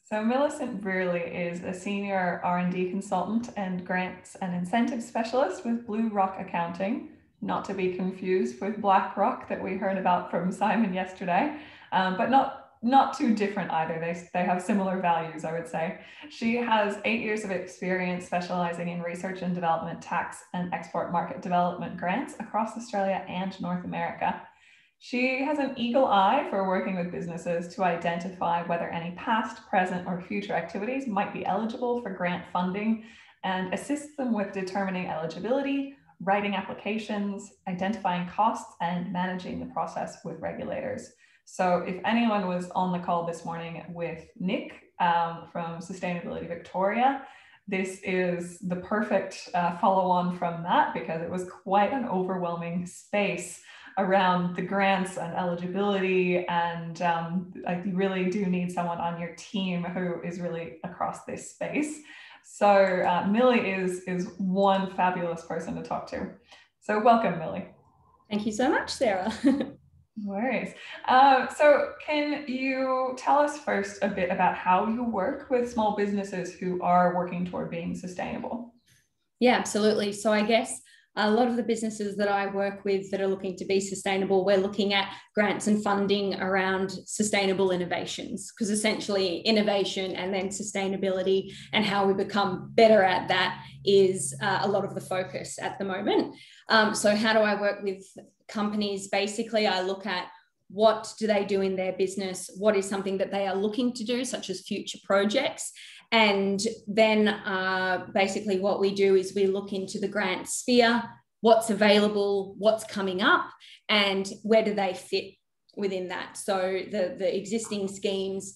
So Millicent Brearley is a senior R&D consultant and grants and incentive specialist with BlueRock Accounting, not to be confused with BlackRock that we heard about from Simon yesterday, but not too different either. They have similar values, I would say. She has 8 years of experience specializing in research and development, tax and export market development grants across Australia and North America. She has an eagle eye for working with businesses to identify whether any past, present, or future activities might be eligible for grant funding and assists them with determining eligibility, writing applications, identifying costs, and managing the process with regulators. So if anyone was on the call this morning with Nick from Sustainability Victoria, this is the perfect follow-on from that, because it was quite an overwhelming space around the grants and eligibility, and you really do need someone on your team who is really across this space. So Millie is one fabulous person to talk to. So welcome, Millie. Thank you so much, Sarah. No worries. So can you tell us first a bit about how you work with small businesses who are working toward being sustainable? Yeah, absolutely. So I guess a lot of the businesses that I work with that are looking to be sustainable, we're looking at grants and funding around sustainable innovations, because essentially innovation and then sustainability and how we become better at that is a lot of the focus at the moment. So how do I work with companies? Basically, I look at what do they do in their business, what is something that they are looking to do, such as future projects. And then basically what we do is we look into the grant sphere, what's available, what's coming up, and where do they fit within that. So the existing schemes,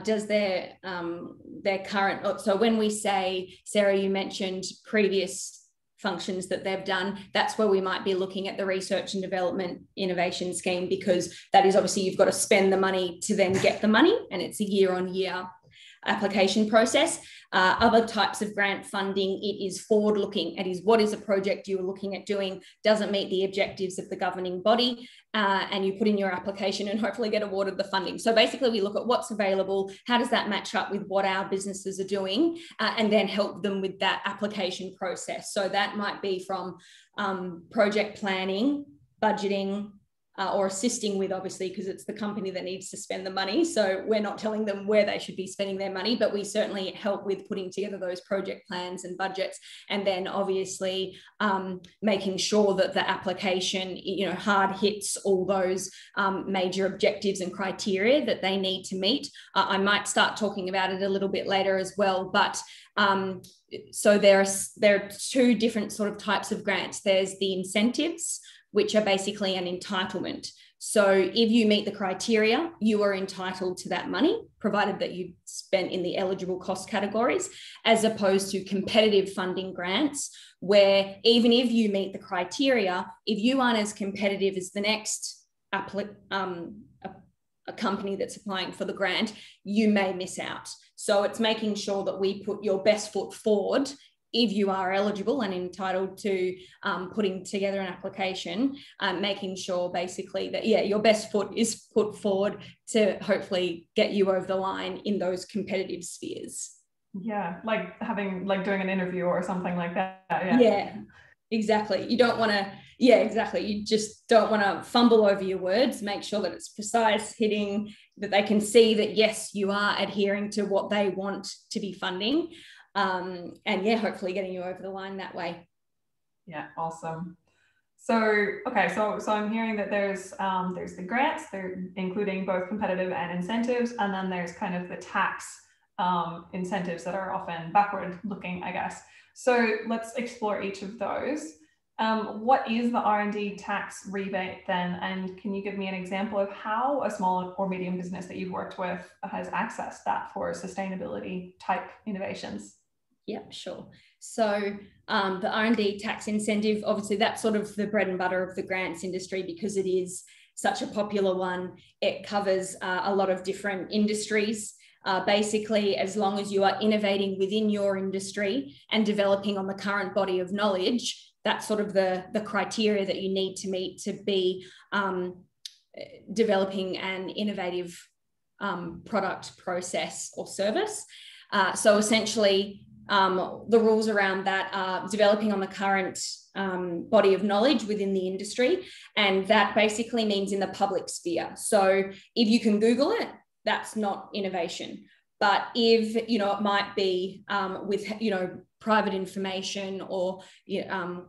does their current, so when we say, Sarah, you mentioned previous functions that they've done, that's where we might be looking at the research and development innovation scheme, because that is obviously you've got to spend the money to then get the money, and it's a year-on-year application process. Other types of grant funding, it is forward-looking. It is what is a project you're looking at doing, doesn't meet the objectives of the governing body, and you put in your application and hopefully get awarded the funding. So basically we look at what's available, how does that match up with what our businesses are doing, and then help them with that application process. So that might be from project planning, budgeting, or assisting with, obviously, because it's the company that needs to spend the money. So we're not telling them where they should be spending their money, but we certainly help with putting together those project plans and budgets. And then obviously making sure that the application, hard hits all those major objectives and criteria that they need to meet. I might start talking about it a little bit later as well, but so there are two different sort of types of grants. There's the incentives, which are basically an entitlement. So if you meet the criteria, you are entitled to that money, provided that you spent in the eligible cost categories, as opposed to competitive funding grants, where even if you meet the criteria, if you aren't as competitive as the next a company that's applying for the grant, you may miss out. So it's making sure that we put your best foot forward if you are eligible and entitled to putting together an application, making sure basically that, your best foot is put forward to hopefully get you over the line in those competitive spheres. Yeah, doing an interview or something like that. Yeah, exactly. You don't want to, exactly. You just don't want to fumble over your words. Make sure that it's precise, hitting, that they can see that, yes, you are adhering to what they want to be funding. And hopefully getting you over the line that way. Yeah, awesome. So I'm hearing that there's the grants, they're including both competitive and incentives, and then there's kind of the tax incentives that are often backward looking, I guess. So let's explore each of those. What is the R&D tax rebate then? And can you give me an example of how a small or medium business that you've worked with has accessed that for sustainability type innovations? Yeah, sure. So the R&D tax incentive, obviously that's sort of the bread and butter of the grants industry, because it is such a popular one. It covers a lot of different industries. Basically, as long as you are innovating within your industry and developing on the current body of knowledge, that's sort of the criteria that you need to meet to be developing an innovative product, process, or service. So essentially, the rules around that are developing on the current body of knowledge within the industry. And that basically means in the public sphere. So if you can Google it, that's not innovation. But if, it might be with, private information or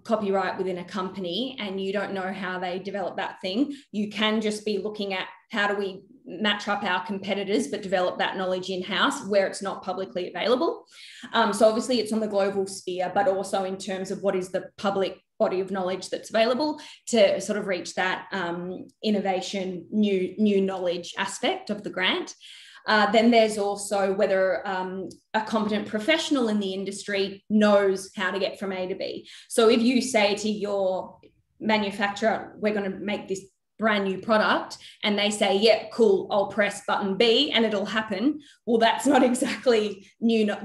copyright within a company, and you don't know how they develop that thing, you can just be looking at how do we match up our competitors, but develop that knowledge in-house where it's not publicly available. So obviously it's on the global sphere, but also in terms of what is the public body of knowledge that's available to sort of reach that innovation, new knowledge aspect of the grant. Then there's also whether a competent professional in the industry knows how to get from A to B. So if you say to your manufacturer, we're going to make this brand new product, and they say, yeah, cool, I'll press button B and it'll happen. Well, that's not exactly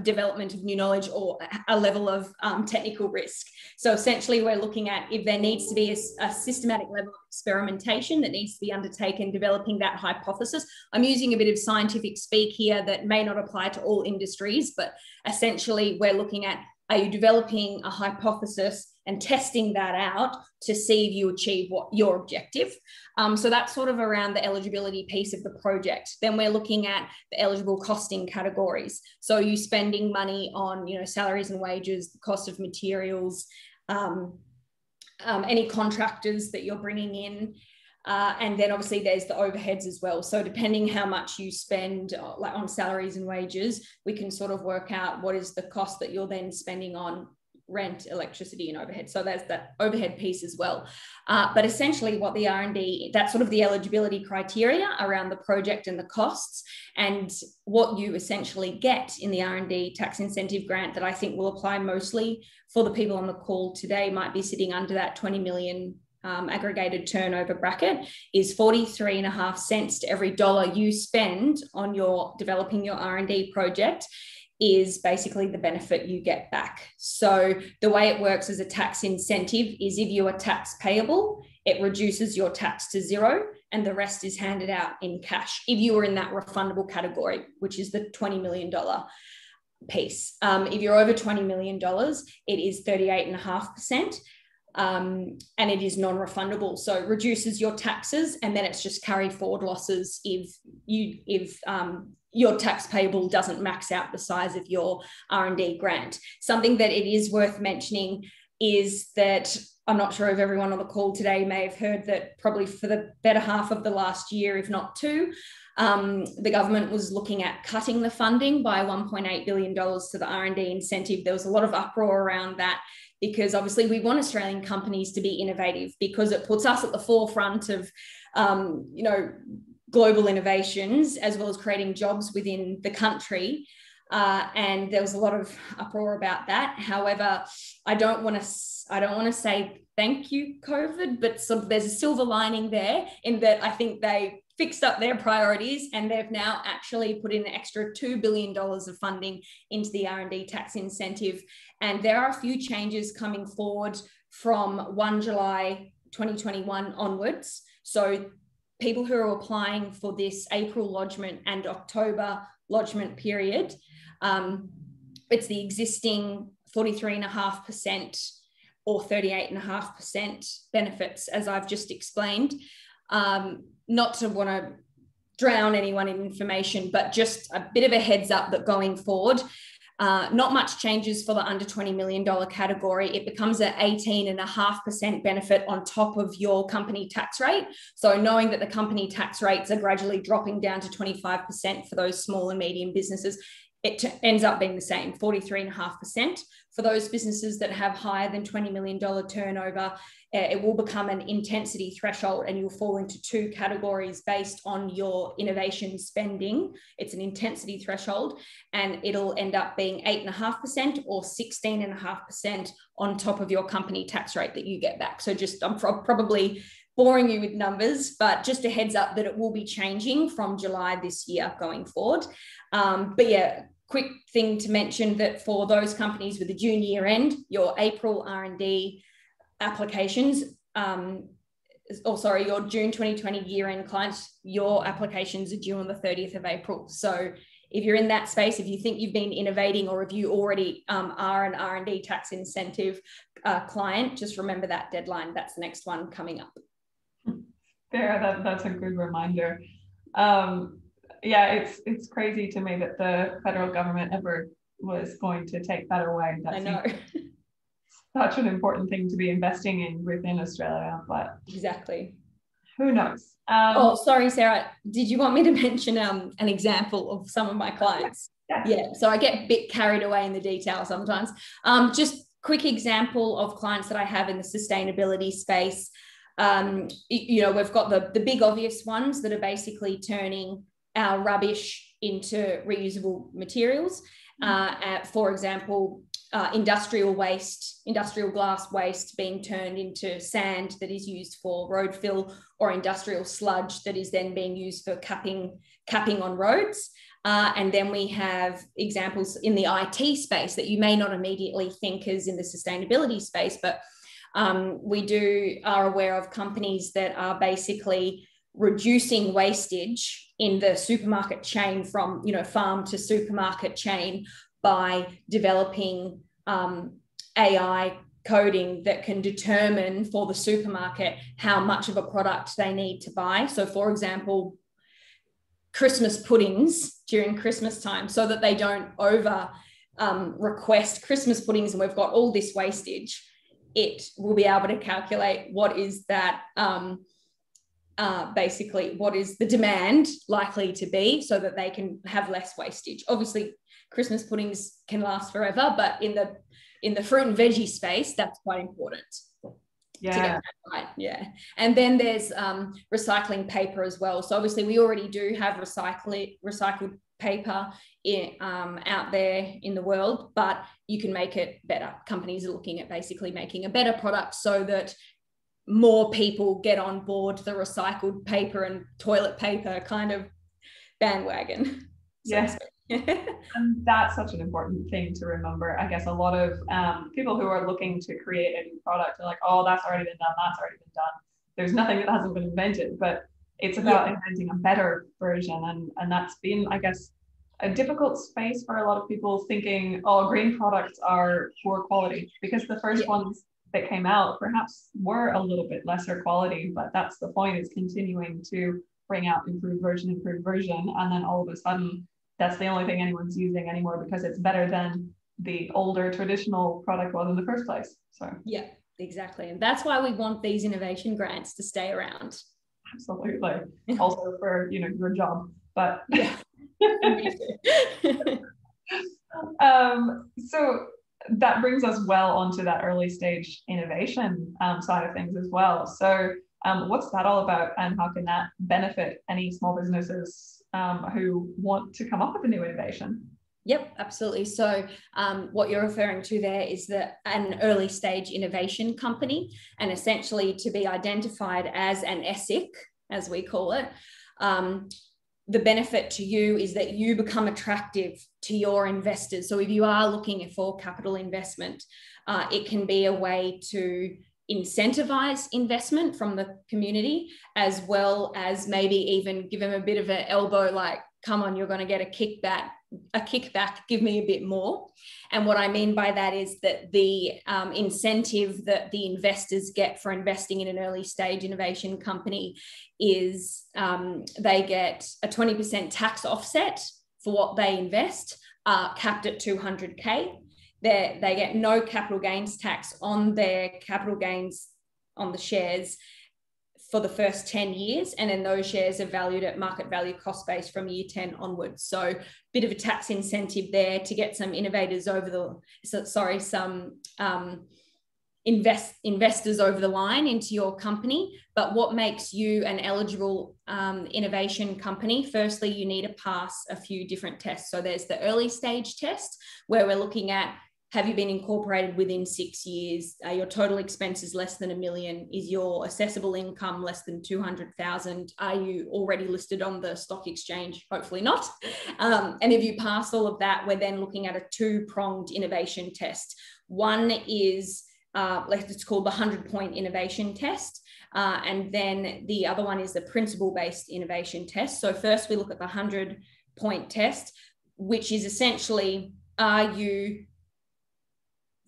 development of new knowledge or a level of technical risk. So essentially we're looking at if there needs to be a systematic level of experimentation that needs to be undertaken, developing that hypothesis. I'm using a bit of scientific speak here that may not apply to all industries, but essentially we're looking at, are you developing a hypothesis and testing that out to see if you achieve what your objective? So that's sort of around the eligibility piece of the project. Then we're looking at the eligible costing categories. So are you spending money on, salaries and wages, the cost of materials, any contractors that you're bringing in, and then obviously there's the overheads as well. So depending how much you spend like on salaries and wages, we can sort of work out what is the cost that you're then spending on rent, electricity, and overhead. So there's that overhead piece as well. But essentially what the R&D, that's sort of the eligibility criteria around the project and the costs, and what you essentially get in the R&D tax incentive grant that I think will apply mostly for the people on the call today might be sitting under that 20 million aggregated turnover bracket, is 43.5 cents to every dollar you spend on your developing your R&D project is basically the benefit you get back. So the way it works as a tax incentive is if you are tax payable, it reduces your tax to zero and the rest is handed out in cash if you are in that refundable category, which is the $20 million piece. If you're over $20 million, it is 38.5%. And it is non-refundable, so it reduces your taxes, and then it's just carry forward losses if your tax payable doesn't max out the size of your R&D grant. Something that it is worth mentioning is that I'm not sure if everyone on the call today may have heard that probably for the better half of the last year, if not two, the government was looking at cutting the funding by $1.8 billion to the R&D incentive. There was a lot of uproar around that, because obviously we want Australian companies to be innovative, because it puts us at the forefront of, global innovations, as well as creating jobs within the country. And there was a lot of uproar about that. However, I don't want to say thank you, COVID, but sort of there's a silver lining there in that I think they fixed up their priorities and they've now actually put in an extra $2 billion of funding into the R&D tax incentive. And there are a few changes coming forward from 1 July 2021 onwards. So people who are applying for this April lodgement and October lodgement period, it's the existing 43.5% or 38.5% benefits, as I've just explained. Not to want to drown anyone in information, but just a bit of a heads up that going forward, not much changes for the under $20 million category. It becomes an 18.5% benefit on top of your company tax rate. So knowing that the company tax rates are gradually dropping down to 25% for those small and medium businesses, it ends up being the same, 43.5%. For those businesses that have higher than $20 million turnover, it will become an intensity threshold and you'll fall into two categories based on your innovation spending. It's an intensity threshold and it'll end up being 8.5% or 16.5% on top of your company tax rate that you get back. So just, I'm probably boring you with numbers, but just a heads up that it will be changing from July this year going forward. But yeah, quick thing to mention that for those companies with a June year end, your April R&D applications, your June 2020 year-end clients, your applications are due on the 30th of April. So if you're in that space, if you think you've been innovating, or if you already are an R&D tax incentive client, just remember that deadline. That's the next one coming up. Fair, that's a good reminder. Yeah, it's crazy to me that the federal government ever was going to take that away. I know. Such an important thing to be investing in within Australia, but exactly. Who knows? Oh, sorry, Sarah. Did you want me to mention an example of some of my clients? Yeah. So I get a bit carried away in the detail sometimes. Just quick example of clients that I have in the sustainability space. We've got the big obvious ones that are basically turning our rubbish into reusable materials. For example, industrial glass waste being turned into sand that is used for road fill, or industrial sludge that is then being used for capping on roads. And then we have examples in the IT space that you may not immediately think as in the sustainability space, but we are aware of companies that are basically reducing wastage in the supermarket chain from, farm to supermarket chain by developing AI coding that can determine for the supermarket how much of a product they need to buy. So, for example, Christmas puddings during Christmas time, so that they don't over request Christmas puddings and we've got all this wastage. It will be able to calculate what is that, basically what is the demand likely to be, so that they can have less wastage. Obviously, Christmas puddings can last forever, but in the fruit and veggie space, that's quite important. Yeah. To get that right. Yeah. And then there's recycling paper as well. So obviously we already do have recycled paper out there in the world, but you can make it better. Companies are looking at basically making a better product so that more people get on board the recycled paper and toilet paper kind of bandwagon. Yes. And that's such an important thing to remember. I guess a lot of people who are looking to create a new product are like, oh, that's already been done, that's already been done. There's nothing that hasn't been invented, but it's about inventing a better version. And that's been, I guess, a difficult space for a lot of people, thinking, oh, green products are poor quality, because the first ones that came out perhaps were a little bit lesser quality, but that's the point, is continuing to bring out improved version, and then all of a sudden that's the only thing anyone's using anymore because it's better than the older traditional product was in the first place. So yeah, exactly. And that's why we want these innovation grants to stay around. Absolutely. Also for, your job, but yeah. So that brings us well onto that early stage innovation side of things as well. So what's that all about, and how can that benefit any small businesses who want to come up with a new innovation? Yep, absolutely. So what you're referring to there is an early stage innovation company, and essentially to be identified as an ESIC, as we call it. The benefit to you is that you become attractive to your investors. So if you are looking for capital investment, it can be a way to incentivize investment from the community, as well as maybe even give them a bit of an elbow, like, come on, you're going to get a kickback, give me a bit more. And what I mean by that is that the incentive that the investors get for investing in an early stage innovation company is they get a 20% tax offset for what they invest, capped at 200K. They get no capital gains tax on their capital gains on the shares for the first 10 years. And then those shares are valued at market value cost base from year 10 onwards. So bit of a tax incentive there to get some innovators investors over the line into your company. But what makes you an eligible innovation company? Firstly, you need to pass a few different tests. So there's the early stage test, where we're looking at, have you been incorporated within 6 years? Are your total expenses less than $1 million? Is your assessable income less than 200,000? Are you already listed on the stock exchange? Hopefully not. And if you pass all of that, we're then looking at a two-pronged innovation test. One is, it's called the 100-point innovation test. And then the other one is the principle-based innovation test. So first we look at the 100-point test, which is essentially, are you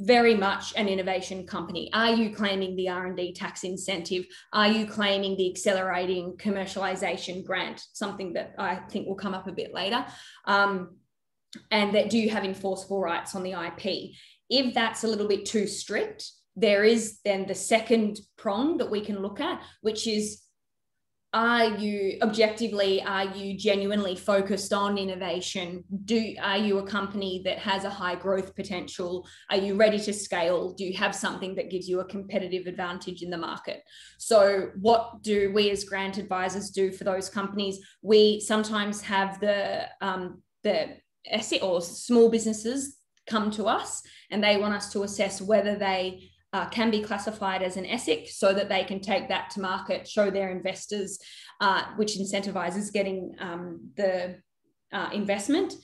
very much an innovation company? Are you claiming the R&D tax incentive? Are you claiming the accelerating commercialization grant, something that I think will come up a bit later? And that, do you have enforceable rights on the IP? If that's a little bit too strict, there is then the second prong that we can look at, which is, are you genuinely focused on innovation? Are you a company that has a high growth potential? Are you ready to scale? Do you have something that gives you a competitive advantage in the market? So what do we as grant advisors do for those companies? We sometimes have the asset or small businesses come to us and they want us to assess whether they can be classified as an ESIC so that they can take that to market, show their investors, which incentivizes getting the investment.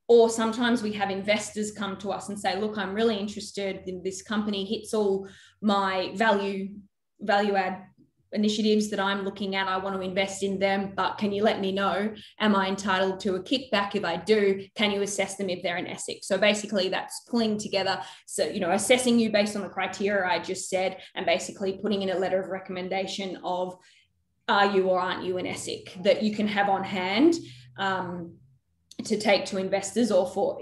Or sometimes we have investors come to us and say, look, I'm really interested in this company, hits all my value add initiatives that I'm looking at. I want to invest in them, but can you let me know, am I entitled to a kickback? If I do, can you assess them if they're an ESIC? So basically that's pulling together, so, you know, assessing you based on the criteria I just said, and basically putting in a letter of recommendation of, are you or aren't you an ESIC, that you can have on hand to take to investors, or for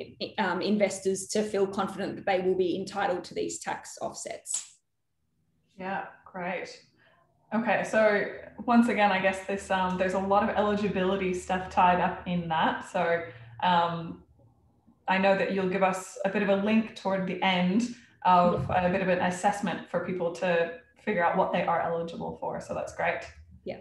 investors to feel confident that they will be entitled to these tax offsets. Yeah, great. Okay, so once again, I guess this there's a lot of eligibility stuff tied up in that. So I know that you'll give us a bit of a link toward the end of a bit of an assessment for people to figure out what they are eligible for. So that's great. Yeah.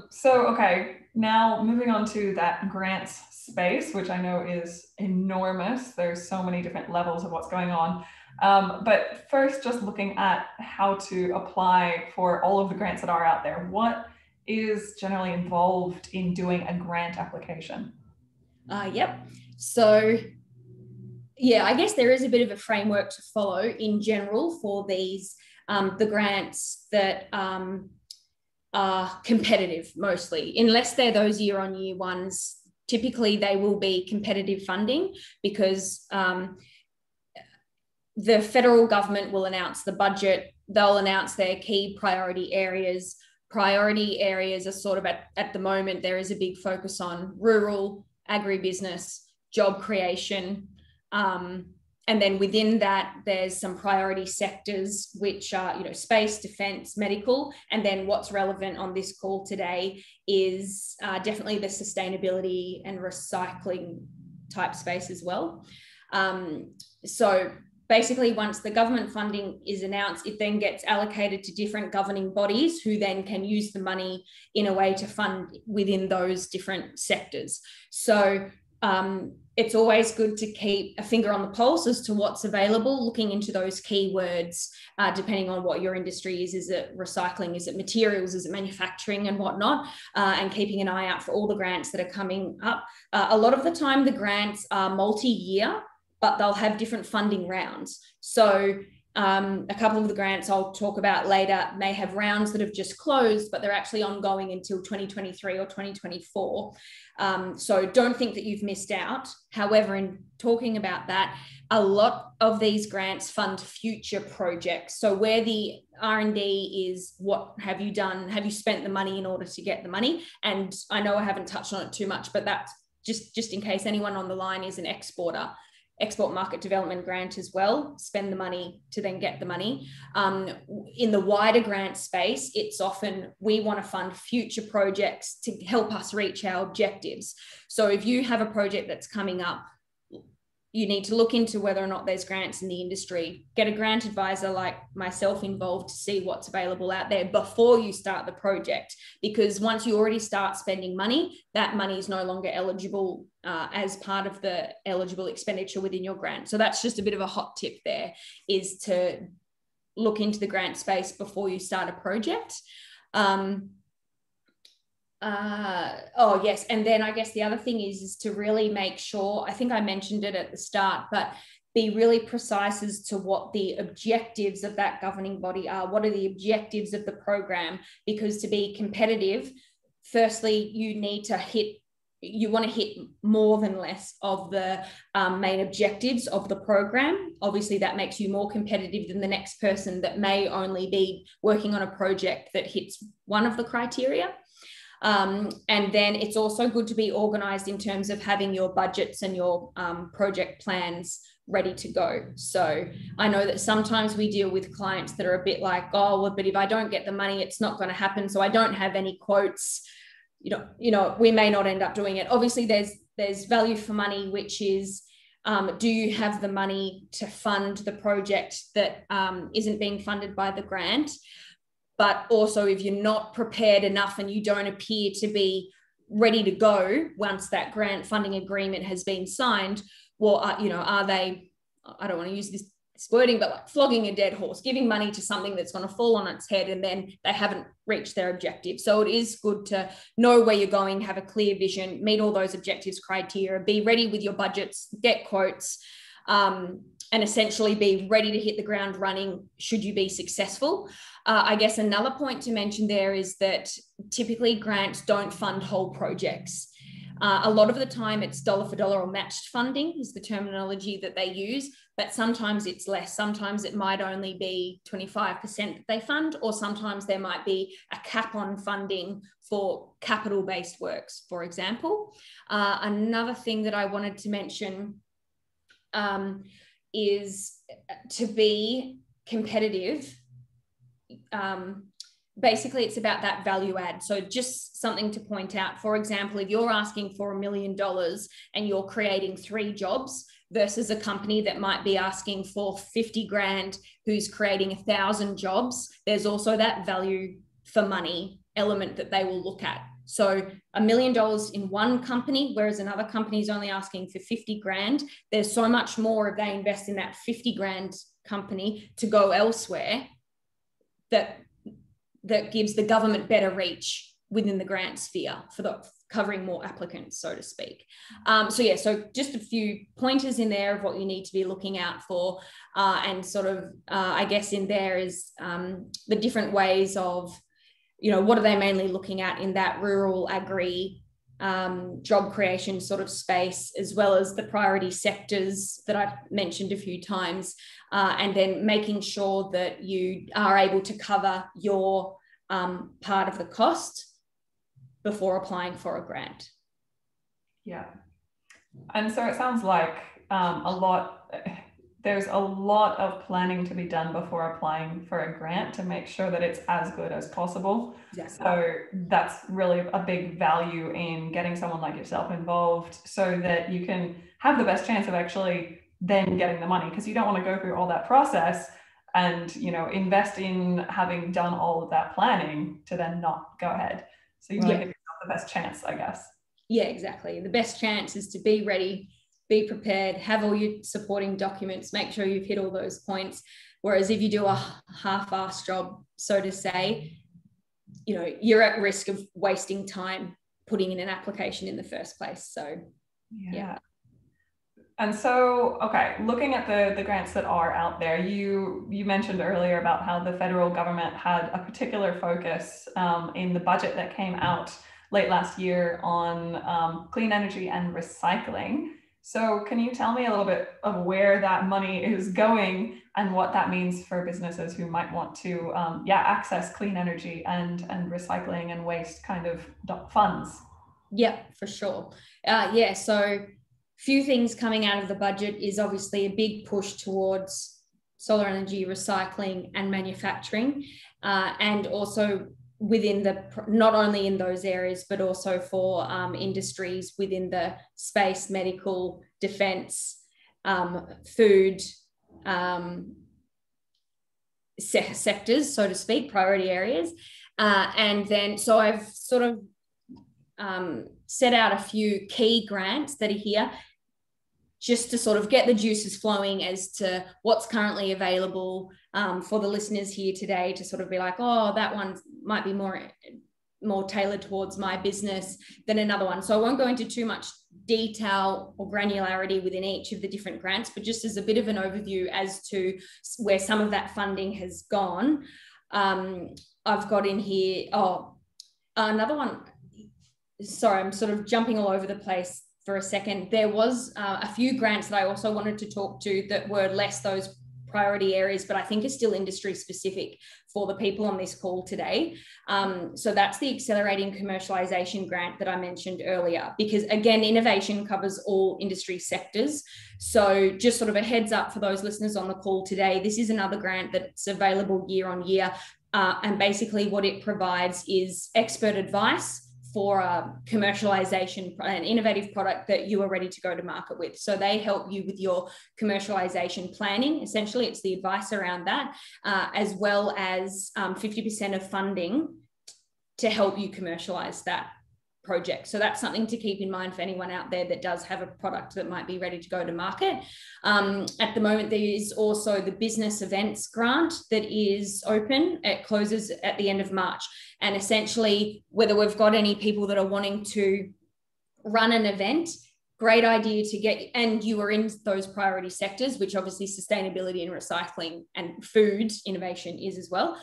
So, okay, now moving on to that grants space, which I know is enormous. There's so many different levels of what's going on. But first, just looking at how to apply for all of the grants that are out there. What is generally involved in doing a grant application? Yep. So, yeah, I guess there is a bit of a framework to follow in general for these, the grants that are competitive mostly, unless they're those year-on-year ones. Typically, they will be competitive funding because the federal government will announce the budget. They'll announce their key priority areas. Priority areas are sort of at the moment, there is a big focus on rural, agribusiness, job creation. And then within that, there's some priority sectors, which are, you know, space, defense, medical. And then what's relevant on this call today is definitely the sustainability and recycling type space as well. So basically, once the government funding is announced, it then gets allocated to different governing bodies who then can use the money in a way to fund within those different sectors. So it's always good to keep a finger on the pulse as to what's available, looking into those keywords, depending on what your industry is. Is it recycling? Is it materials? Is it manufacturing and whatnot? And keeping an eye out for all the grants that are coming up. A lot of the time, the grants are multi-year, but they'll have different funding rounds. So a couple of the grants I'll talk about later may have rounds that have just closed, but they're actually ongoing until 2023 or 2024. So don't think that you've missed out. However, in talking about that, a lot of these grants fund future projects. So where the R&D is, what have you done? Have you spent the money in order to get the money? And I know I haven't touched on it too much, but that's just in case anyone on the line is an exporter. Export market development grant as well, spend the money to then get the money. In the wider grant space, it's often we want to fund future projects to help us reach our objectives. So if you have a project that's coming up, you need to look into whether or not there's grants in the industry. Get a grant advisor like myself involved to see what's available out there before you start the project. Because once you already start spending money, that money is no longer eligible as part of the eligible expenditure within your grant. So that's just a bit of a hot tip there, is to look into the grant space before you start a project. Oh yes, and then I guess the other thing is to really make sure, I think I mentioned it at the start, but be really precise as to what the objectives of that governing body are. What are the objectives of the program? Because to be competitive, firstly, you want to hit more than less of the main objectives of the program. Obviously, that makes you more competitive than the next person that may only be working on a project that hits one of the criteria. And then it's also good to be organised in terms of having your budgets and your project plans ready to go. So I know that sometimes we deal with clients that are a bit like, oh, well, but if I don't get the money, it's not going to happen. So I don't have any quotes. You know, we may not end up doing it. Obviously, there's value for money, which is, do you have the money to fund the project that isn't being funded by the grant? But also, if you're not prepared enough and you don't appear to be ready to go once that grant funding agreement has been signed, well, are they, I don't want to use this wording, but like flogging a dead horse, giving money to something that's going to fall on its head and then they haven't reached their objective. So it is good to know where you're going, have a clear vision, meet all those objectives criteria, be ready with your budgets, get quotes, and essentially be ready to hit the ground running should you be successful. I guess another point to mention there is that typically grants don't fund whole projects. A lot of the time it's dollar for dollar or matched funding is the terminology that they use, but sometimes it's less. Sometimes it might only be 25% that they fund, or sometimes there might be a cap on funding for capital-based works, for example. Another thing that I wanted to mention is to be competitive. Basically, it's about that value add. So just something to point out. For example, if you're asking for $1 million and you're creating 3 jobs versus a company that might be asking for 50 grand who's creating 1,000 jobs, there's also that value for money element that they will look at. So $1 million in one company, whereas another company is only asking for 50 grand. There's so much more if they invest in that 50 grand company to go elsewhere that gives the government better reach within the grant sphere for covering more applicants, so to speak. So just a few pointers in there of what you need to be looking out for. And sort of, I guess in there is the different ways of, what are they mainly looking at in that rural agri job creation sort of space, as well as the priority sectors that I've mentioned a few times, and then making sure that you are able to cover your part of the cost before applying for a grant. Yeah. And so it sounds like there's a lot of planning to be done before applying for a grant to make sure that it's as good as possible. Exactly. So that's really a big value in getting someone like yourself involved so that you can have the best chance of actually then getting the money, because you don't want to go through all that process and invest in having done all of that planning to then not go ahead. So you want to give yourself the best chance, I guess. Yeah, exactly. The best chance is to be ready, be prepared, have all your supporting documents, make sure you've hit all those points. Whereas if you do a half-assed job, so to say, you're at risk of wasting time putting in an application in the first place. So yeah. And so, okay, looking at the grants that are out there, you mentioned earlier about how the federal government had a particular focus in the budget that came out late last year on clean energy and recycling. So can you tell me a little bit of where that money is going and what that means for businesses who might want to access clean energy and recycling and waste kind of funds? Yeah, for sure. So few things coming out of the budget is obviously a big push towards solar energy recycling and manufacturing, and also within not only in those areas, but also for industries within the space, medical, defense, food sectors, so to speak, priority areas. And then, so I've sort of set out a few key grants that are here just to sort of get the juices flowing as to what's currently available for the listeners here today to sort of be like, oh, that one might be more more tailored towards my business than another one. So I won't go into too much detail or granularity within each of the different grants, but just as a bit of an overview as to where some of that funding has gone. I've got in here, another one. Sorry, I'm sort of jumping all over the place for a second. There was a few grants that I also wanted to talk to that were less those priority areas, but I think are still industry specific for the people on this call today. So that's the Accelerating Commercialisation Grant that I mentioned earlier, because again, innovation covers all industry sectors. So just sort of a heads up for those listeners on the call today, this is another grant that's available year on year. And basically what it provides is expert advice for a commercialization, an innovative product that you are ready to go to market with. So they help you with your commercialization planning. Essentially, it's the advice around that, as well as 50% of funding to help you commercialize that project. So that's something to keep in mind for anyone out there that does have a product that might be ready to go to market. At the moment, there is also the business events grant that is open. It closes at the end of March. And essentially, whether we've got any people that are wanting to run an event, great idea to get, and you are in those priority sectors, which obviously sustainability and recycling and food innovation is as well.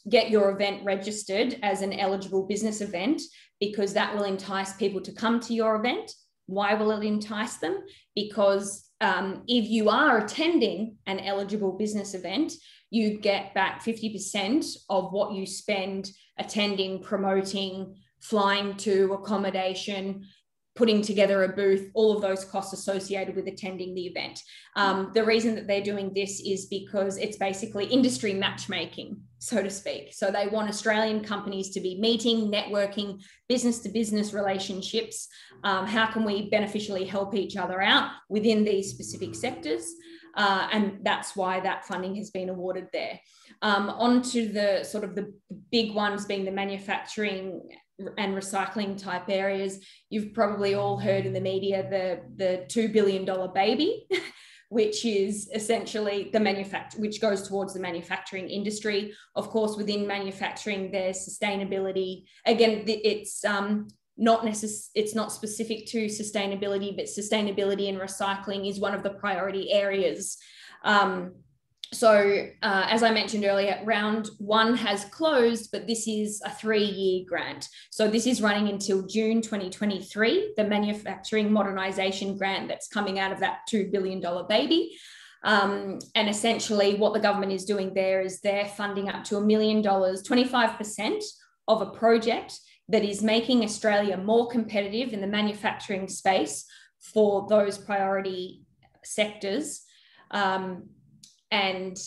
Get your event registered as an eligible business event, because that will entice people to come to your event. Why will it entice them? Because if you are attending an eligible business event, you get back 50% of what you spend attending, promoting, flying to, accommodation, putting together a booth, all of those costs associated with attending the event. The reason that they're doing this is because it's basically industry matchmaking, so to speak. So they want Australian companies to be meeting, networking, business-to-business relationships. How can we beneficially help each other out within these specific sectors? And that's why that funding has been awarded there. On to the sort of the big ones being the manufacturing and recycling type areas. You've probably all heard in the media the $2 billion baby, which is essentially which goes towards the manufacturing industry. Of course, within manufacturing, there's sustainability. Again, it's not specific to sustainability, but sustainability and recycling is one of the priority areas. So as I mentioned earlier, round one has closed, but this is a 3-year grant. So this is running until June 2023, the manufacturing modernisation grant that's coming out of that $2 billion baby. And essentially what the government is doing there is they're funding up to $1 million, 25% of a project that is making Australia more competitive in the manufacturing space for those priority sectors. And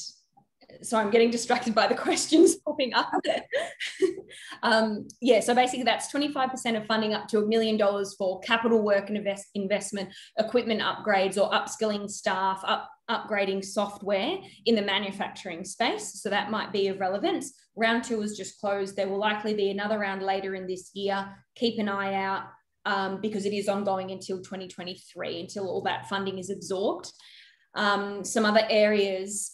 so I'm getting distracted by the questions popping up. Yeah, so basically that's 25% of funding up to $1 million for capital work and investment, equipment upgrades or upskilling staff, upgrading software in the manufacturing space. So that might be of relevance. Round 2 was just closed. There will likely be another round later in this year. Keep an eye out because it is ongoing until 2023, until all that funding is absorbed. Some other areas,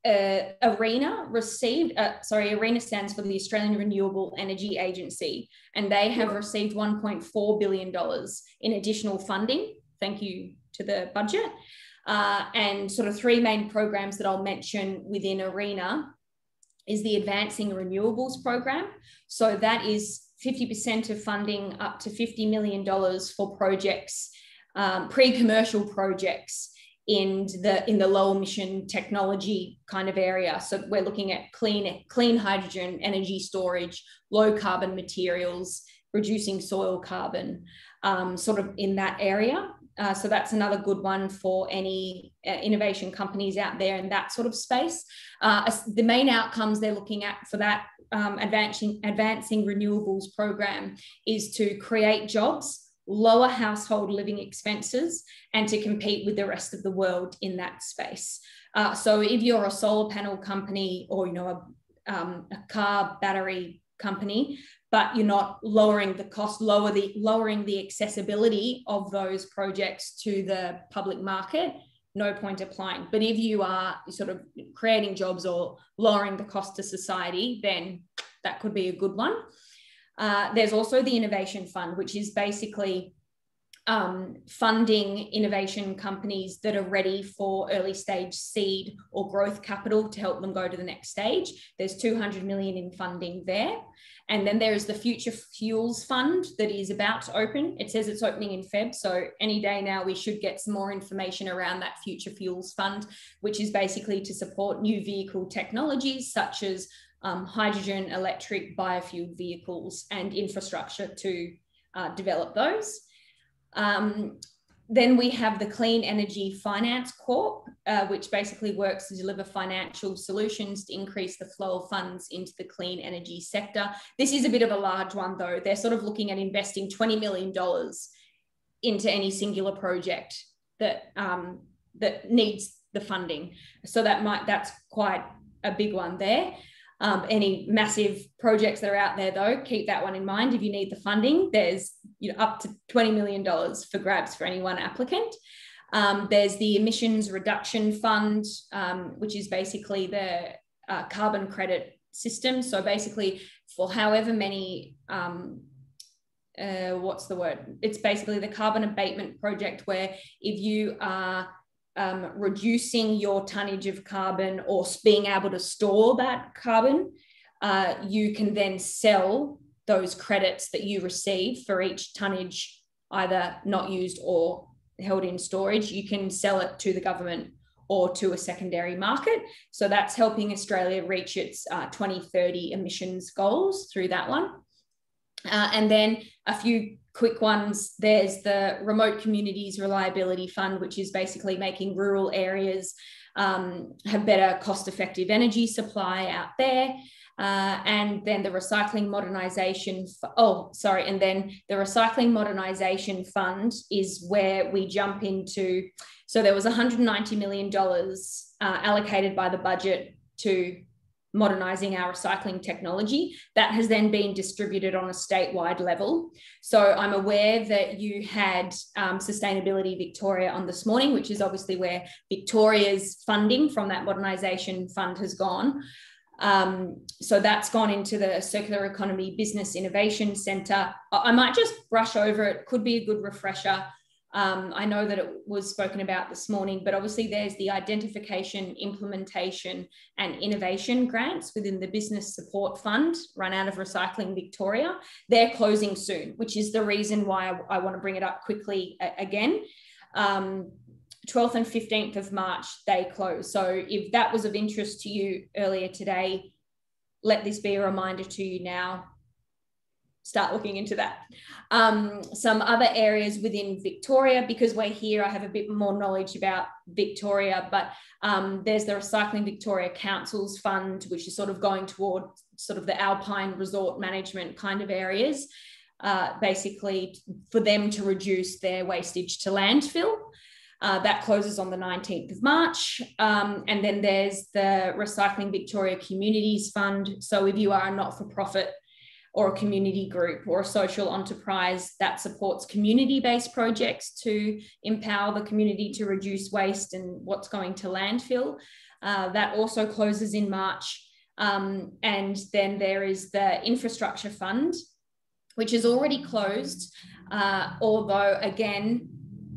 ARENA received, ARENA stands for the Australian Renewable Energy Agency, and they have received $1.4 billion in additional funding. Thank you to the budget. And sort of 3 main programs that I'll mention within ARENA is the Advancing Renewables program. So that is 50% of funding up to $50 million for projects, pre-commercial projects in the low emission technology kind of area. So we're looking at clean hydrogen, energy storage, low carbon materials, reducing soil carbon, sort of in that area. So that's another good one for any innovation companies out there in that sort of space. The main outcomes they're looking at for that advancing renewables program is to create jobs, lower household living expenses, and to compete with the rest of the world in that space. So if you're a solar panel company or a car battery company, but you're not lowering the cost, lowering the accessibility of those projects to the public market, no point applying. But if you are sort of creating jobs or lowering the cost to society, then that could be a good one. There's also the Innovation Fund, which is basically funding innovation companies that are ready for early stage seed or growth capital to help them go to the next stage. There's 200 million in funding there. And then there is the Future Fuels Fund that is about to open. It says it's opening in Feb, so any day now we should get some more information around that Future Fuels Fund, which is basically to support new vehicle technologies such as hydrogen, electric, biofuel vehicles, and infrastructure to develop those. Then we have the Clean Energy Finance Corp, which basically works to deliver financial solutions to increase the flow of funds into the clean energy sector. This is a bit of a large one, though. They're sort of looking at investing $20 million into any singular project that, that needs the funding. So that's quite a big one there. Any massive projects that are out there, though, keep that one in mind. If you need the funding, there's up to $20 million for grabs for any one applicant. There's the Emissions Reduction Fund, which is basically the carbon credit system. So basically for however many, it's basically the carbon abatement project, where if you are reducing your tonnage of carbon or being able to store that carbon, you can then sell those credits that you receive for each tonnage either not used or held in storage. You can sell it to the government or to a secondary market. So that's helping Australia reach its 2030 emissions goals through that one. And then a few quick ones. There's the Remote Communities Reliability Fund, which is basically making rural areas have better cost-effective energy supply out there. And then the Recycling Modernisation, and then the Recycling Modernisation Fund is where we jump into. So there was $190 million allocated by the budget to modernising our recycling technology. That has then been distributed on a statewide level. So I'm aware that you had Sustainability Victoria on this morning, which is obviously where Victoria's funding from that modernisation fund has gone. So that's gone into the Circular Economy Business Innovation Centre. I might just brush over it, could be a good refresher. I know that it was spoken about this morning, but obviously there's the identification, implementation and innovation grants within the Business Support Fund run out of Recycling Victoria. They're closing soon, which is the reason why I want to bring it up quickly again. 12th and 15th of March, they close. So if that was of interest to you earlier today, let this be a reminder to you now. Start looking into that. Some other areas within Victoria, because we're here, I have a bit more knowledge about Victoria, but there's the Recycling Victoria Council's Fund, which is sort of going toward sort of the alpine resort management kind of areas, basically for them to reduce their wastage to landfill. That closes on the 19th of March. And then there's the Recycling Victoria Communities Fund. So if you are a not-for-profit or a community group or a social enterprise that supports community-based projects to empower the community to reduce waste and what's going to landfill. That also closes in March. And then there is the Infrastructure Fund, which is already closed, although again,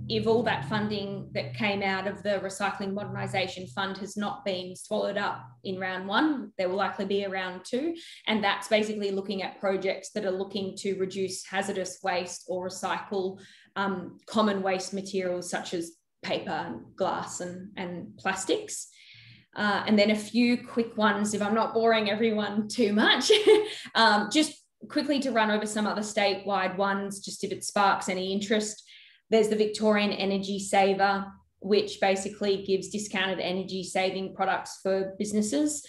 if all that funding that came out of the Recycling Modernisation Fund has not been swallowed up in round one, there will likely be a round two. And that's basically looking at projects that are looking to reduce hazardous waste or recycle common waste materials such as paper and glass and plastics. And then a few quick ones, if I'm not boring everyone too much, just quickly to run over some other statewide ones, just if it sparks any interest. There's the Victorian Energy Saver, which basically gives discounted energy saving products for businesses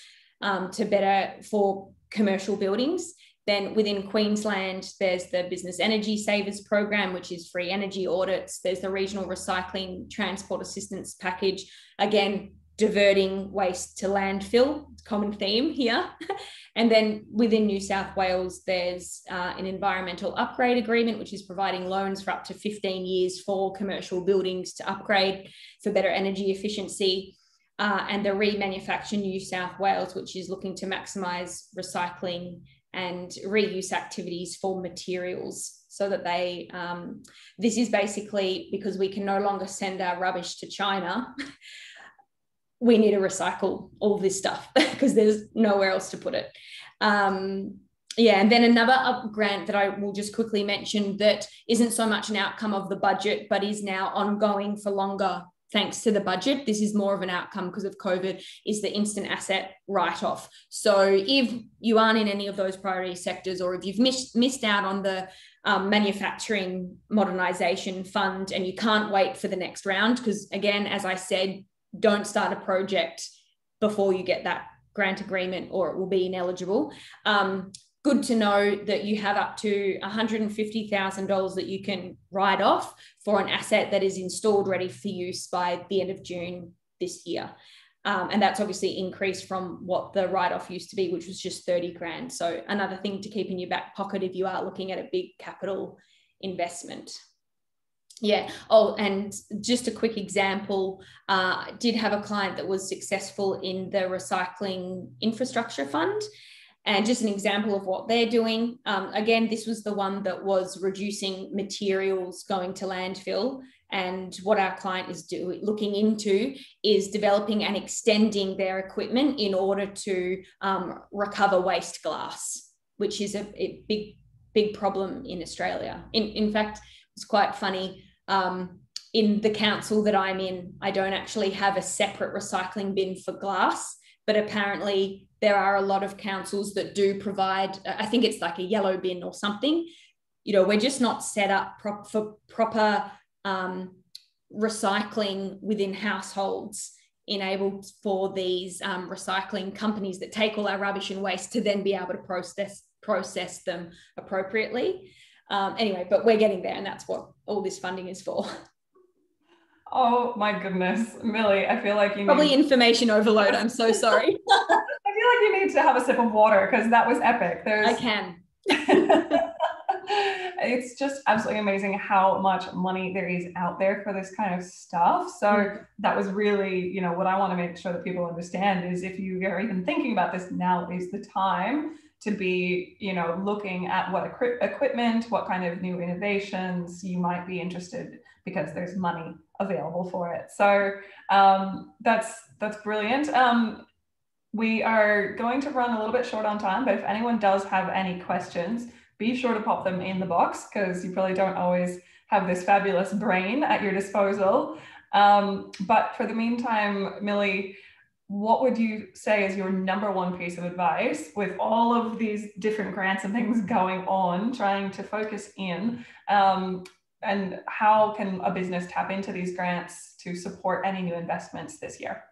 for commercial buildings. Then within Queensland, there's the Business Energy Savers Program, which is free energy audits. There's the Regional Recycling Transport Assistance Package, again, diverting waste to landfill, common theme here. And then within New South Wales, there's an environmental upgrade agreement, which is providing loans for up to 15 years for commercial buildings to upgrade for better energy efficiency. And the Remanufacture New South Wales, which is looking to maximise recycling and reuse activities for materials, so that they, this is basically because we can no longer send our rubbish to China. We need to recycle all this stuff because there's nowhere else to put it. Yeah, and then another grant that I will just quickly mention that isn't so much an outcome of the budget, but is now ongoing for longer thanks to the budget. This is more of an outcome because of COVID, is the instant asset write-off. So if you aren't in any of those priority sectors, or if you've missed out on the manufacturing modernisation fund and you can't wait for the next round, because again, as I said, don't start a project before you get that grant agreement or it will be ineligible. Good to know that you have up to $150,000 that you can write off for an asset that is installed ready for use by the end of June this year. And that's obviously increased from what the write-off used to be, which was just 30 grand. So another thing to keep in your back pocket if you are looking at a big capital investment. Yeah. Oh, and just a quick example, did have a client that was successful in the recycling infrastructure fund. And just an example of what they're doing. Again, this was the one that was reducing materials going to landfill. And what our client is looking into is developing and extending their equipment in order to recover waste glass, which is a big problem in Australia. In fact, it's quite funny. In the council that I'm in, I don't actually have a separate recycling bin for glass, but apparently there are a lot of councils that do provide, I think it's like a yellow bin or something. You know, we're just not set up for proper recycling within households, enabled for these recycling companies that take all our rubbish and waste to then be able to process them appropriately. Anyway, but we're getting there, and that's what all this funding is for. Oh my goodness, Millie, I feel like you probably need... information overload. I'm so sorry. I feel like you need to have a sip of water because that was epic. I can. It's just absolutely amazing how much money there is out there for this kind of stuff. So that was really, you know, what I want to make sure that people understand is if you are even thinking about this, now is the time to be, you know, looking at what equipment, what kind of new innovations you might be interested, because there's money available for it. So that's brilliant. We are going to run a little bit short on time, but if anyone does have any questions, be sure to pop them in the box, because you probably don't always have this fabulous brain at your disposal. But for the meantime, Millie, what would you say is your number one piece of advice with all of these different grants and things going on, trying to focus in, and how can a business tap into these grants to support any new investments this year?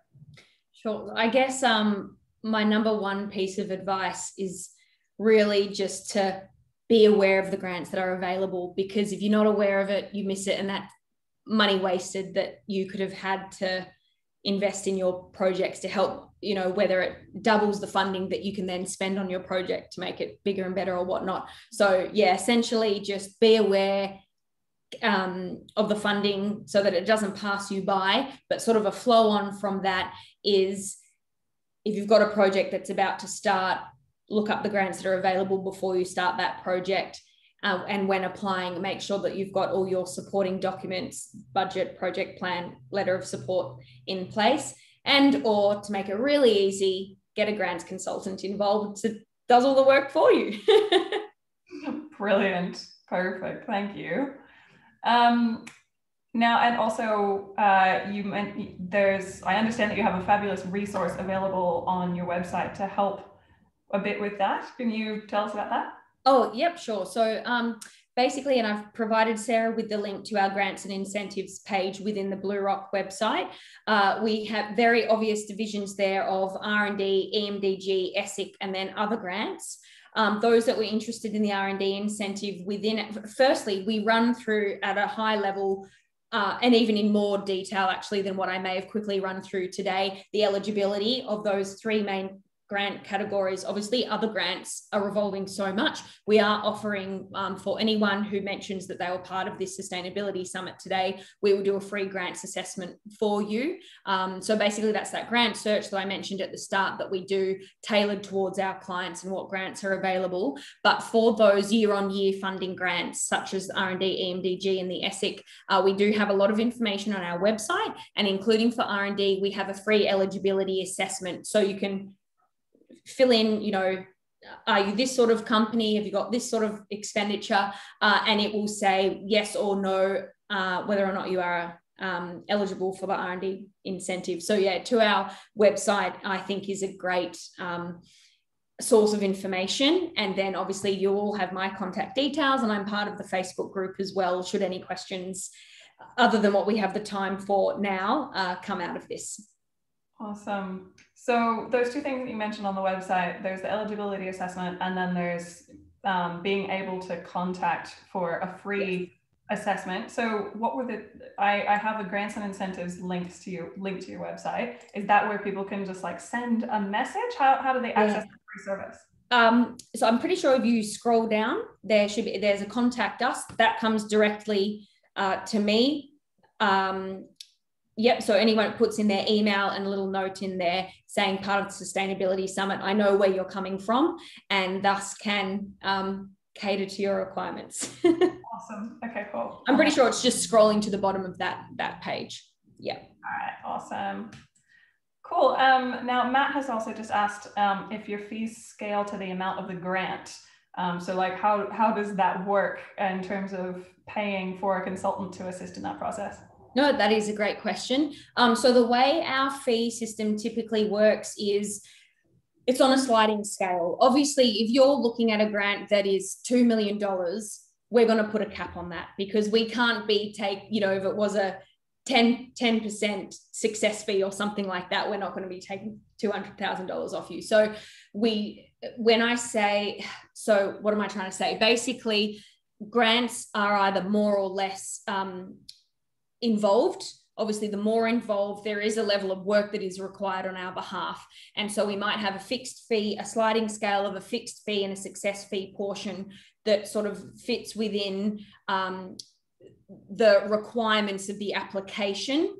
Sure. I guess my number one piece of advice is really just to be aware of the grants that are available, because if you're not aware of it, you miss it, and that money wasted that you could have had to invest in your projects to help, you know, whether it doubles the funding that you can then spend on your project to make it bigger and better or whatnot. So yeah, essentially just be aware of the funding so that it doesn't pass you by. But sort of a flow on from that is, if you've got a project that's about to start, look up the grants that are available before you start that project. And when applying, make sure that you've got all your supporting documents, budget, project plan, letter of support in place. And or to make it really easy, get a grants consultant involved that does all the work for you. Brilliant. Perfect. Thank you. Now, and also I understand that you have a fabulous resource available on your website to help a bit with that. Can you tell us about that? Oh, yep, sure. So basically, and I've provided Sarah with the link to our grants and incentives page within the BlueRock website. We have very obvious divisions there of R&D, EMDG, ESIC, and then other grants. Those that were interested in the R&D incentive within it, firstly, we run through at a high level and even in more detail actually than what I may have quickly run through today, the eligibility of those three main grant categories. Obviously, other grants are evolving so much. We are offering for anyone who mentions that they were part of this sustainability summit today, we will do a free grants assessment for you. So basically, that's that grant search that I mentioned at the start that we do tailored towards our clients and what grants are available. But for those year-on-year funding grants, such as R&D, EMDG, and the ESSIC, we do have a lot of information on our website, and including for R&D, we have a free eligibility assessment. So you can fill in, you know, are you this sort of company? Have you got this sort of expenditure? And it will say yes or no, whether or not you are eligible for the R&D incentive. So yeah, to our website, I think is a great source of information. And then obviously you all have my contact details, and I'm part of the Facebook group as well, should any questions other than what we have the time for now come out of this. Awesome. So those two things that you mentioned on the website, there's the eligibility assessment, and then there's being able to contact for a free assessment. So what were I have a grants and incentives linked to your website. Is that where people can just like send a message? How do they access the free service? So I'm pretty sure if you scroll down, there's a contact us that comes directly to me. Yep, so anyone puts in their email and a little note in there saying part of the Sustainability Summit, I know where you're coming from, and thus can cater to your requirements. Awesome. Okay, cool. I'm pretty sure it's just scrolling to the bottom of that page. Yeah. All right, awesome. Cool. Now, Matt has also just asked if your fees scale to the amount of the grant. So like how does that work in terms of paying for a consultant to assist in that process? No, that is a great question. So the way our fee system typically works is it's on a sliding scale. Obviously, if you're looking at a grant that is $2 million, we're going to put a cap on that, because we can't if it was a 10% success fee or something like that, we're not going to be taking $200,000 off you. So what am I trying to say? Basically, grants are either more or less involved. Obviously, the more involved, there is a level of work that is required on our behalf. And so we might have a fixed fee, a sliding scale of a fixed fee and a success fee portion that sort of fits within the requirements of the application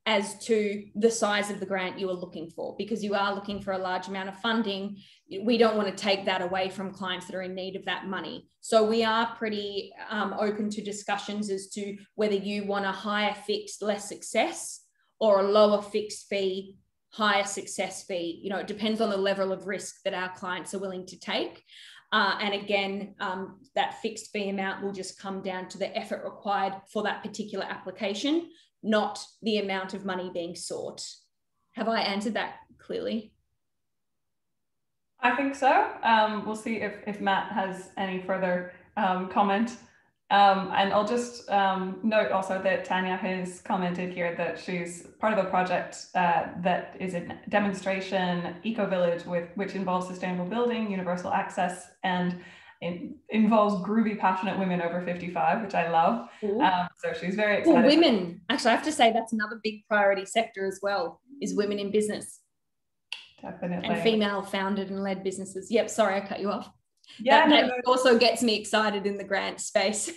as to the size of the grant you are looking for, because you are looking for a large amount of funding. We don't want to take that away from clients that are in need of that money. So we are pretty open to discussions as to whether you want a higher fixed, less success, or a lower fixed fee, higher success fee. You know, it depends on the level of risk that our clients are willing to take. And again, that fixed fee amount will just come down to the effort required for that particular application, not the amount of money being sought. Have I answered that clearly? I think so. We'll see if Matt has any further comment. And I'll just note also that Tanya has commented here that she's part of a project that is a demonstration eco-village which involves sustainable building, universal access, and it involves groovy, passionate women over 55, which I love. So she's very excited. Well, women, actually, I have to say that's another big priority sector as well, is women in business. Definitely. And female founded and led businesses. Yep, sorry, I cut you off. Yeah, that also gets me excited in the grant space.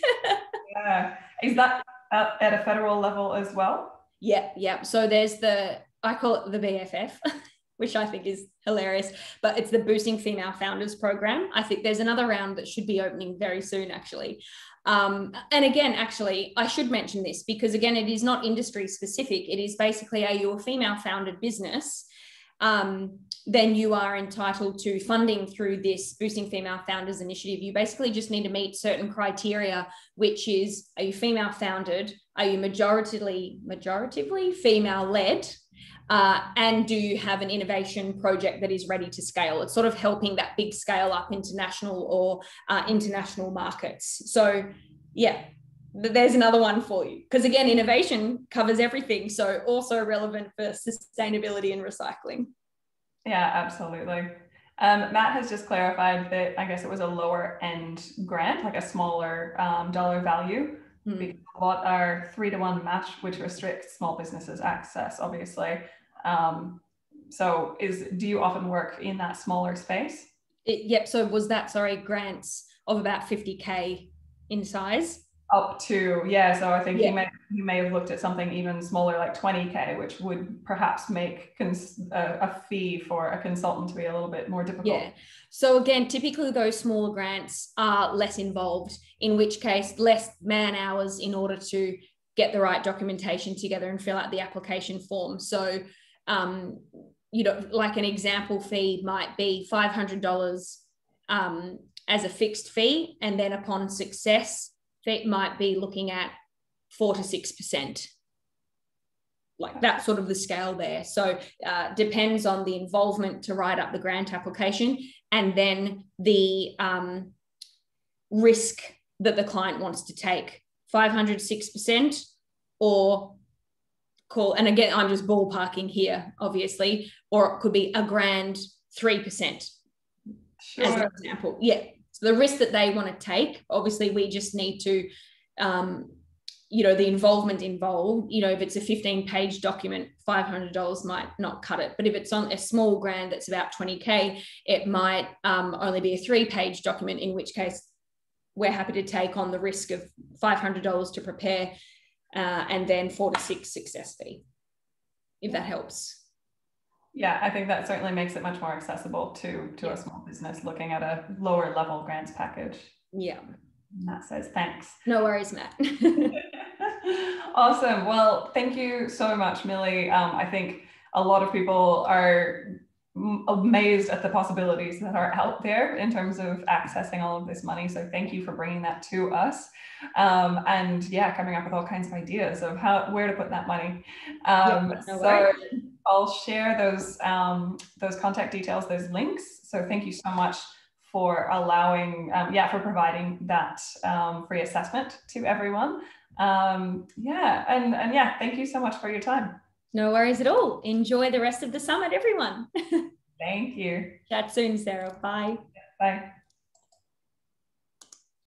Yeah. Is that at a federal level as well? Yeah. So there's I call it the BFF, which I think is hilarious, but it's the Boosting Female Founders program. I think there's another round that should be opening very soon, actually. And again, actually, I should mention this because, again, it is not industry specific. It is basically, are you a female founded business? Then you are entitled to funding through this Boosting Female Founders initiative. You basically just need to meet certain criteria, which is, are you female founded? Are you majoritively female led? And do you have an innovation project that is ready to scale? It's sort of helping that big scale up international or international markets. So yeah, there's another one for you. Because again, innovation covers everything. So also relevant for sustainability and recycling. Yeah, absolutely. Matt has just clarified that I guess it was a lower end grant, like a smaller dollar value. Because a lot are 3-to-1 match, which restricts small businesses access, obviously. So do you often work in that smaller space? Yep. So was that, sorry, grants of about 50K in size? Up to, yeah. So I think Yeah. he may have looked at something even smaller, like 20K, which would perhaps make a fee for a consultant to be a little bit more difficult. Yeah. So again, typically those smaller grants are less involved, in which case less man hours in order to get the right documentation together and fill out the application form. So, like an example fee might be $500 as a fixed fee, and then upon success, it might be looking at 4 to 6%. Like that's sort of the scale there. So depends on the involvement to write up the grant application, and then the risk that the client wants to take, 500, 6%, or and again, I'm just ballparking here, obviously, or it could be $1,000, 3%. Sure. As an example. Yeah. So the risk that they want to take, obviously we just need to, the involvement involved, if it's a 15-page document, $500 might not cut it. But if it's on a small grant that's about 20K, it might only be a 3-page document, in which case we're happy to take on the risk of $500 to prepare and then 4 to 6 success fee, if that helps. Yeah, I think that certainly makes it much more accessible to a small business looking at a lower level grants package. Yeah. Matt says thanks. No worries, Matt. Awesome. Well, thank you so much, Millie. I think a lot of people are amazed at the possibilities that are out there in terms of accessing all of this money. So thank you for bringing that to us. And yeah, coming up with all kinds of ideas of where to put that money. I'll share those contact details, those links. So thank you so much for allowing, for providing that free assessment to everyone. And thank you so much for your time. No worries at all. Enjoy the rest of the summit, everyone. Thank you. Chat soon, Sarah. Bye. Bye.